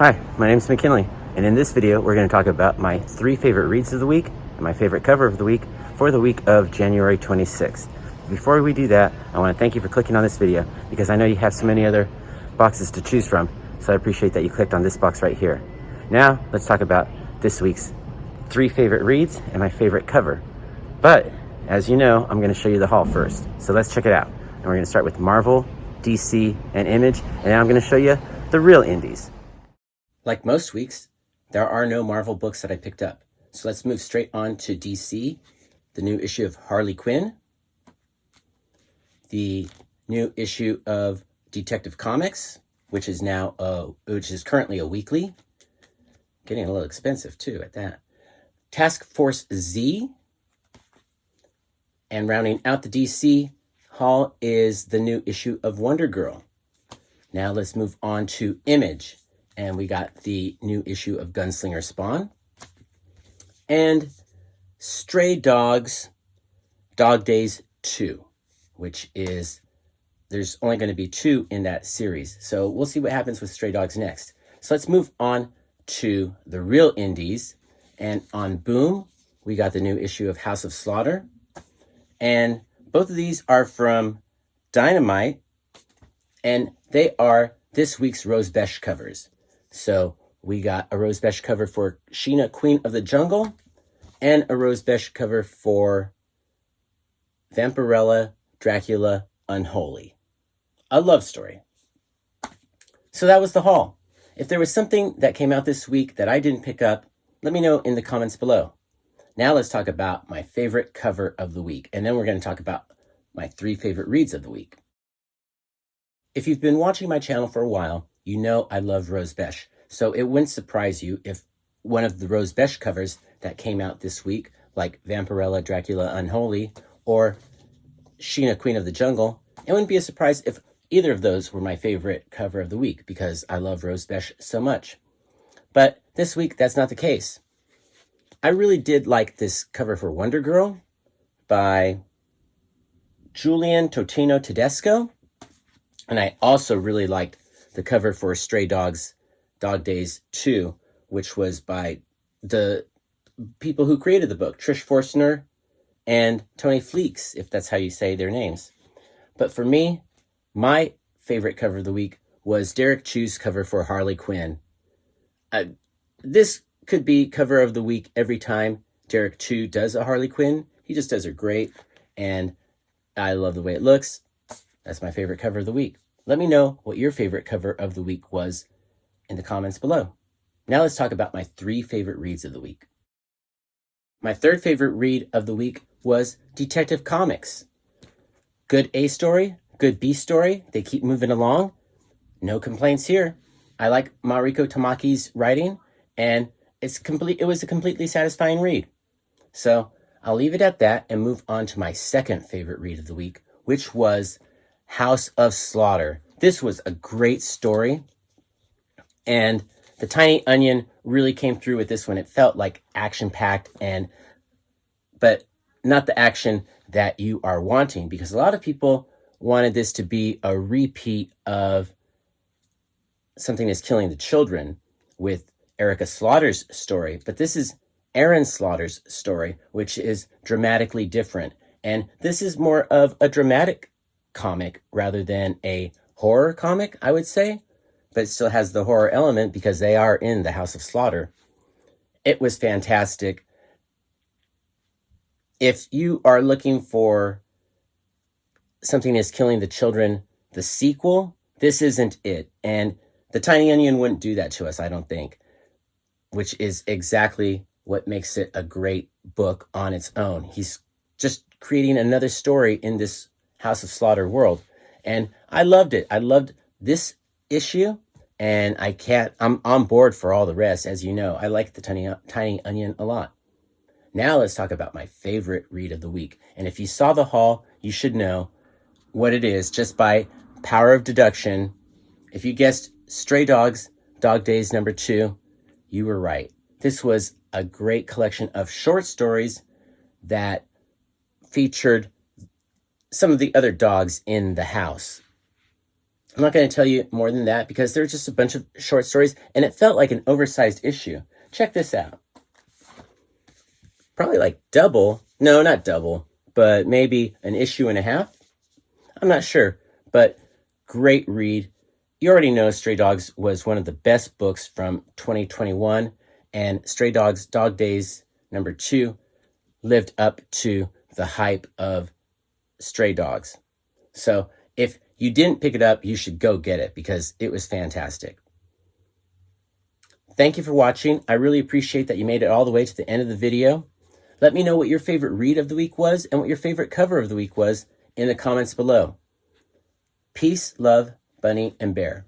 Hi, my name is McKinley, and in this video we're going to talk about my 3 favorite reads of the week and my favorite cover of the week for the week of January 26th. Before we do that, I want to thank you for clicking on this video because I know you have so many other boxes to choose from, so I appreciate that you clicked on this box right here. Now, let's talk about this week's 3 favorite reads and my favorite cover. But, as you know, I'm going to show you the haul first, so let's check it out. And we're going to start with Marvel, DC, and Image, and then I'm going to show you the real indies. Like most weeks, there are no Marvel books that I picked up. So let's move straight on to DC, the new issue of Harley Quinn, the new issue of Detective Comics, which is currently a weekly. Getting a little expensive too at that. Task Force Z. And rounding out the DC haul is the new issue of Wonder Girl. Now let's move on to Image. And we got the new issue of Gunslinger Spawn. And Stray Dogs, Dog Days 2, which is, there's only going to be 2 in that series. So we'll see what happens with Stray Dogs next. So let's move on to the real indies. And on Boom, we got the new issue of House of Slaughter. And both of these are from Dynamite. And they are this week's Rose Besch covers. So we got a Rose Besch cover for Sheena, Queen of the Jungle, and a Rose Besch cover for Vampirella, Dracula, Unholy. A love story. So that was the haul. If there was something that came out this week that I didn't pick up, let me know in the comments below. Now let's talk about my favorite cover of the week, and then we're going to talk about my 3 favorite reads of the week. If you've been watching my channel for a while, you know I love Rose Besch, so it wouldn't surprise you if one of the Rose Besch covers that came out this week, like Vampirella, Dracula, Unholy, or Sheena, Queen of the Jungle, it wouldn't be a surprise if either of those were my favorite cover of the week because I love Rose Besch so much. But this week, that's not the case. I really did like this cover for Wonder Girl by Julian Totino Tedesco, and I also really liked the cover for Stray Dogs, Dog Days 2, which was by the people who created the book, Trish Forstner and Tony Fleeks, if that's how you say their names. But for me, my favorite cover of the week was Derek Chu's cover for Harley Quinn. This could be cover of the week every time Derek Chu does a Harley Quinn. He just does her great, and I love the way it looks. That's my favorite cover of the week. Let me know what your favorite cover of the week was in the comments below. Now let's talk about my 3 favorite reads of the week. My 3rd favorite read of the week was Detective Comics. Good A story, good B story. They keep moving along. No complaints here. I like Mariko Tamaki's writing, and it was a completely satisfying read. So I'll leave it at that and move on to my 2nd favorite read of the week, which was House of Slaughter. This was a great story, and the Tiny Onion really came through with this one. It felt like action-packed, but not the action that you are wanting, because a lot of people wanted this to be a repeat of Something Is Killing the Children with Erica Slaughter's story, but this is Aaron Slaughter's story, which is dramatically different, and this is more of a dramatic comic rather than a horror comic, I would say, but it still has the horror element because they are in the House of Slaughter. It was fantastic. If you are looking for Something Is Killing the Children, the sequel, this isn't it. And the Tiny Onion wouldn't do that to us, I don't think, which is exactly what makes it a great book on its own. He's just creating another story in this House of Slaughter world. And I loved it. I loved this issue, and I'm on board for all the rest. As you know, I like the Tiny Onion a lot. Now let's talk about my favorite read of the week. And if you saw the haul, you should know what it is just by power of deduction. If you guessed Stray Dogs, Dog Days number 2, you were right. This was a great collection of short stories that featured some of the other dogs in the house. I'm not going to tell you more than that because they're just a bunch of short stories, and it felt like an oversized issue. Check this out. Probably like double. No, not double, but maybe an issue and a half. I'm not sure, but great read. You already know Stray Dogs was one of the best books from 2021, and Stray Dogs Dog Days #2 lived up to the hype of Stray Dogs. So if you didn't pick it up, you should go get it because it was fantastic. Thank you for watching. I really appreciate that you made it all the way to the end of the video. Let me know what your favorite read of the week was and what your favorite cover of the week was in the comments below. Peace, love, Bunny, and Bear.